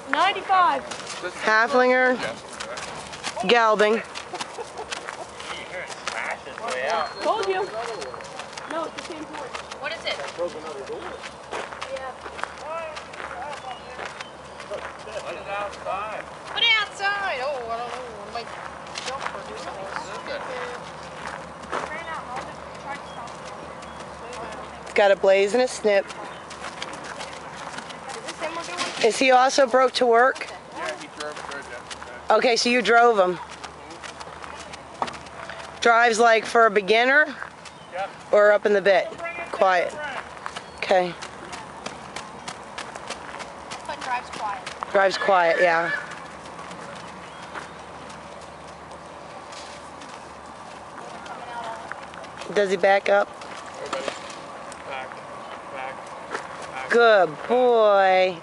95. Haflinger, gelding. Told you. No, it's the same port. What is it? Yeah. Put it outside. Put it outside. Oh, I don't know. I might jump or do something stupid. Got a blaze and a snip. Is he also broke to work? Yeah, he drove good yesterday. Okay, so you drove him. Drives like for a beginner? Yep. Or up in the bit? Quiet. Okay. But drives quiet. Drives quiet, yeah. Does he back up? Everybody. Back. Back. Back. Good boy.